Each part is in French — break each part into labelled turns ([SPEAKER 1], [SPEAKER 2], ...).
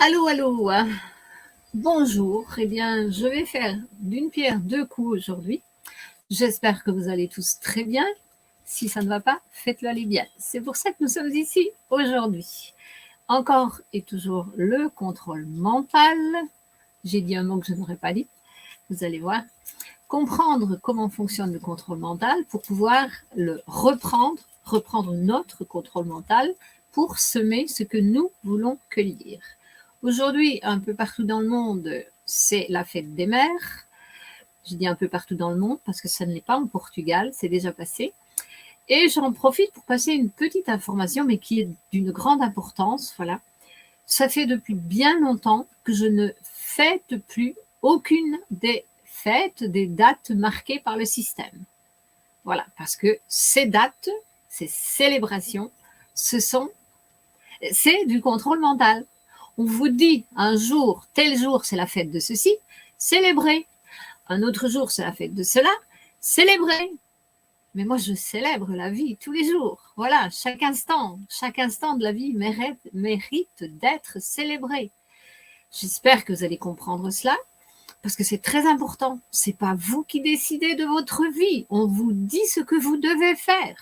[SPEAKER 1] Allô, allô, hein. Bonjour. Eh bien, je vais faire d'une pierre deux coups aujourd'hui. J'espère que vous allez tous très bien. Si ça ne va pas, faites-le aller bien. C'est pour ça que nous sommes ici aujourd'hui. Encore et toujours le contrôle mental. J'ai dit un mot que je n'aurais pas dit. Vous allez voir. Comprendre comment fonctionne le contrôle mental pour pouvoir le reprendre notre contrôle mental pour semer ce que nous voulons cueillir. Aujourd'hui, un peu partout dans le monde, c'est la fête des mères. Je dis un peu partout dans le monde parce que ça ne l'est pas en Portugal, c'est déjà passé. Et j'en profite pour passer une petite information, mais qui est d'une grande importance. Voilà. Ça fait depuis bien longtemps que je ne fête plus aucune des fêtes, des dates marquées par le système. Voilà, parce que ces dates, ces célébrations, c'est du contrôle mental. On vous dit un jour, tel jour, c'est la fête de ceci, célébrez. Un autre jour, c'est la fête de cela, célébrez. Mais moi, je célèbre la vie tous les jours. Voilà, chaque instant de la vie mérite d'être célébré. J'espère que vous allez comprendre cela, parce que c'est très important. C'est pas vous qui décidez de votre vie. On vous dit ce que vous devez faire.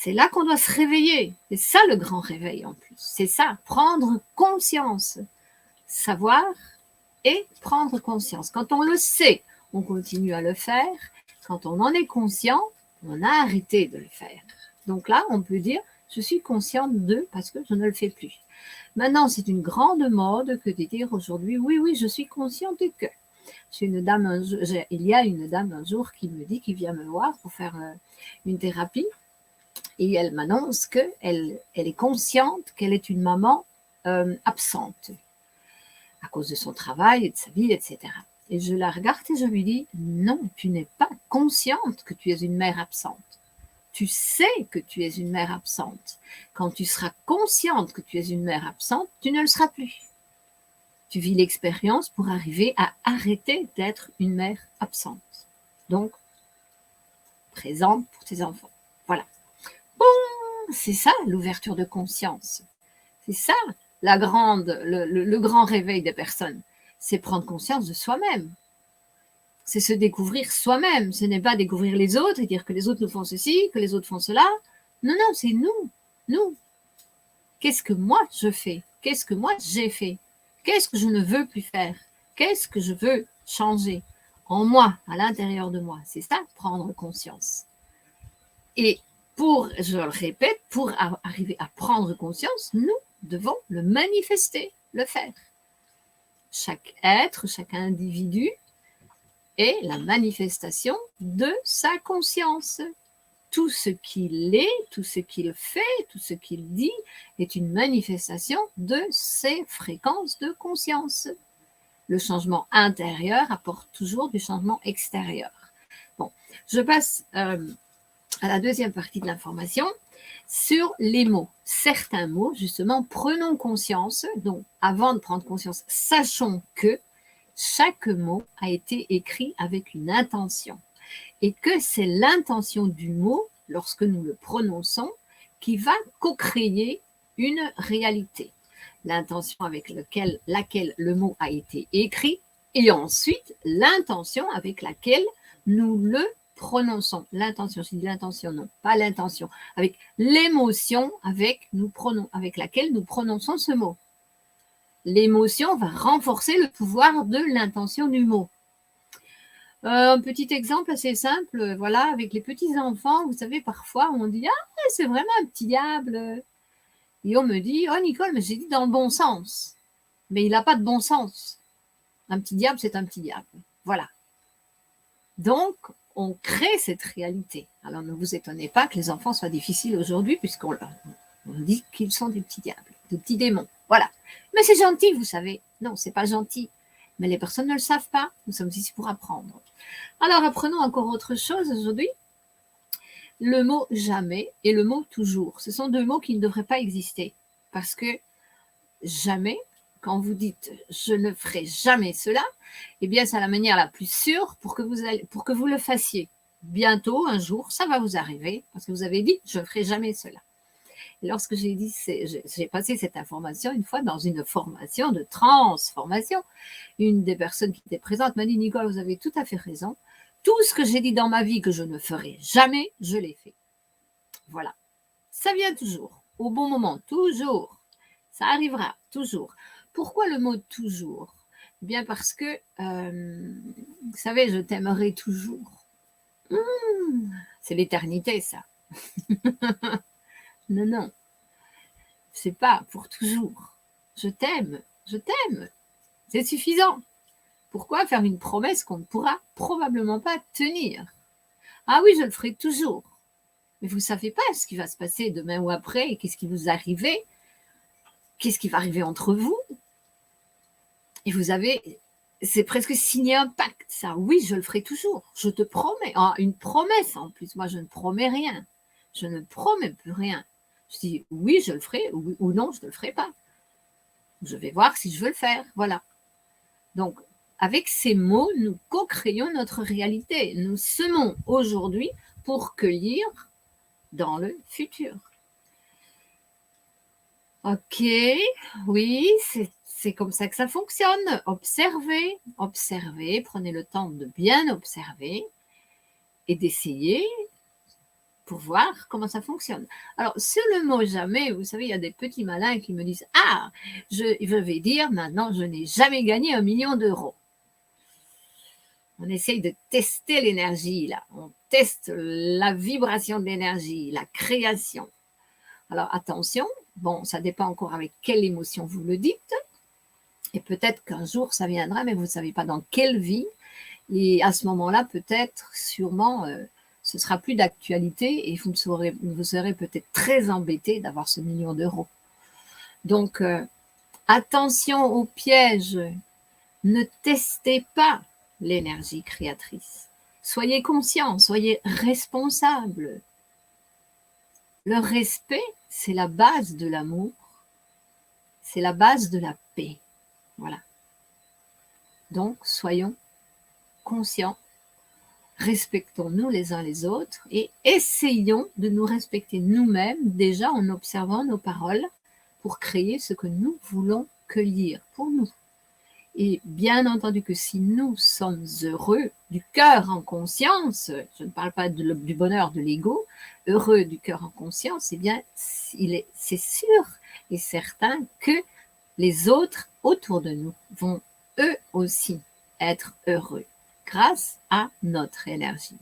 [SPEAKER 1] C'est là qu'on doit se réveiller. C'est ça le grand réveil en plus. C'est ça, prendre conscience. Savoir et prendre conscience. Quand on le sait, on continue à le faire. Quand on en est conscient, on a arrêté de le faire. Donc là, on peut dire, je suis consciente de parce que je ne le fais plus. Maintenant, c'est une grande mode que de dire aujourd'hui, oui, je suis consciente que. Il y a une dame un jour qui me dit, qui vient me voir pour faire une thérapie, et elle m'annonce qu'elle est consciente qu'elle est une maman absente à cause de son travail et de sa vie, etc. Et je la regarde et je lui dis, non, tu n'es pas consciente que tu es une mère absente. Tu sais que tu es une mère absente. Quand tu seras consciente que tu es une mère absente, tu ne le seras plus. Tu vis l'expérience pour arriver à arrêter d'être une mère absente. Donc, présente pour tes enfants. Voilà. Bon, c'est ça l'ouverture de conscience. C'est ça le grand réveil des personnes. C'est prendre conscience de soi-même. C'est se découvrir soi-même. Ce n'est pas découvrir les autres et dire que les autres nous font ceci, que les autres font cela. Non, c'est nous. Nous. Qu'est-ce que moi je fais? Qu'est-ce que moi j'ai fait? Qu'est-ce que je ne veux plus faire? Qu'est-ce que je veux changer en moi, à l'intérieur de moi? C'est ça, prendre conscience. Et je le répète, pour arriver à prendre conscience, nous devons le manifester, le faire. Chaque être, chaque individu est la manifestation de sa conscience. Tout ce qu'il est, tout ce qu'il fait, tout ce qu'il dit est une manifestation de ses fréquences de conscience. Le changement intérieur apporte toujours du changement extérieur. Bon, je passe à la deuxième partie de l'information sur les mots. Certains mots, justement, prenons conscience. Donc, avant de prendre conscience, sachons que chaque mot a été écrit avec une intention et que c'est l'intention du mot, lorsque nous le prononçons, qui va co-créer une réalité. L'intention avec laquelle le mot a été écrit et ensuite l'intention avec laquelle nous le prononçons. L'intention, je dis l'intention, non, pas l'intention, avec l'émotion avec laquelle nous prononçons ce mot. L'émotion va renforcer le pouvoir de l'intention du mot. Un petit exemple assez simple, voilà, avec les petits enfants, vous savez, parfois on dit « Ah, c'est vraiment un petit diable ». Et on me dit « Oh Nicole, mais j'ai dit dans le bon sens ». Mais il n'a pas de bon sens. Un petit diable, c'est un petit diable. Voilà. Donc, on crée cette réalité. Alors, ne vous étonnez pas que les enfants soient difficiles aujourd'hui, puisqu'on dit qu'ils sont des petits diables, des petits démons. Voilà. Mais c'est gentil, vous savez. Non, c'est pas gentil. Mais les personnes ne le savent pas. Nous sommes ici pour apprendre. Alors, apprenons encore autre chose aujourd'hui. Le mot jamais et le mot toujours. Ce sont deux mots qui ne devraient pas exister. Parce que jamais, quand vous dites je ne ferai jamais cela, eh bien, c'est la manière la plus sûre pour que vous le fassiez. Bientôt, un jour, ça va vous arriver parce que vous avez dit je ne ferai jamais cela. Et lorsque j'ai passé cette information une fois dans une formation de transformation, une des personnes qui était présente m'a dit, Nicole, vous avez tout à fait raison. Tout ce que j'ai dit dans ma vie que je ne ferai jamais, je l'ai fait. Voilà. Ça vient toujours, au bon moment, toujours. Ça arrivera, toujours. Pourquoi le mot toujours? Bien parce que, vous savez, je t'aimerai toujours. C'est l'éternité, ça. Non, non. C'est pas pour toujours. Je t'aime, je t'aime. C'est suffisant. Pourquoi faire une promesse qu'on ne pourra probablement pas tenir? Ah oui, je le ferai toujours. Mais vous ne savez pas ce qui va se passer demain ou après, qu'est-ce qui vous arrive, qu'est-ce qui va arriver entre vous. Et vous avez, c'est presque signé un pacte, ça. Oui, je le ferai toujours, je te promets. Ah, une promesse en plus, moi je ne promets rien. Je ne promets plus rien. Je dis oui, je le ferai, ou non, je ne le ferai pas. Je vais voir si je veux le faire, voilà. Donc, avec ces mots, nous co-créons notre réalité. Nous semons aujourd'hui pour cueillir dans le futur. Ok, oui, c'est comme ça que ça fonctionne. Observez, observez, prenez le temps de bien observer et d'essayer pour voir comment ça fonctionne. Alors, sur le mot jamais, vous savez, il y a des petits malins qui me disent « Ah, je vais dire maintenant, je n'ai jamais gagné 1 million d'euros. » On essaye de tester l'énergie, là. On teste la vibration de l'énergie, la création. Alors, attention, bon, ça dépend encore avec quelle émotion vous le dites. Et peut-être qu'un jour, ça viendra, mais vous ne savez pas dans quelle vie. Et à ce moment-là, peut-être, sûrement, ce sera plus d'actualité et vous serez peut-être très embêté d'avoir ce 1 million d'euros. Donc, attention aux pièges. Ne testez pas l'énergie créatrice. Soyez conscient, soyez responsable. Le respect, c'est la base de l'amour, c'est la base de la paix. Voilà. Donc, soyons conscients, respectons-nous les uns les autres et essayons de nous respecter nous-mêmes déjà en observant nos paroles pour créer ce que nous voulons cueillir pour nous. Et bien entendu que si nous sommes heureux du cœur en conscience, je ne parle pas du bonheur de l'ego, heureux du cœur en conscience, eh bien, c'est sûr et certain que les autres autour de nous vont eux aussi être heureux grâce à notre énergie.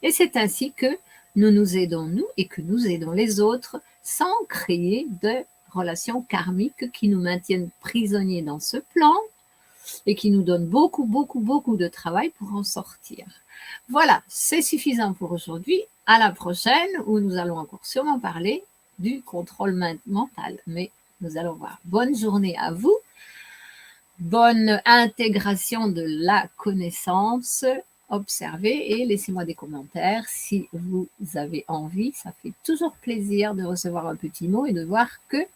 [SPEAKER 1] Et c'est ainsi que nous nous aidons nous et que nous aidons les autres sans créer de relations karmiques qui nous maintiennent prisonniers dans ce plan et qui nous donnent beaucoup, beaucoup, beaucoup de travail pour en sortir. Voilà, c'est suffisant pour aujourd'hui. À la prochaine où nous allons encore sûrement parler du contrôle mental. Mais nous allons voir. Bonne journée à vous. Bonne intégration de la connaissance. Observez et laissez-moi des commentaires si vous avez envie. Ça fait toujours plaisir de recevoir un petit mot et de voir que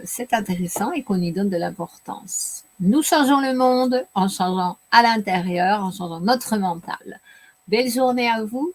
[SPEAKER 1] c'est intéressant et qu'on y donne de l'importance. Nous changeons le monde en changeant à l'intérieur, en changeant notre mental. Belle journée à vous.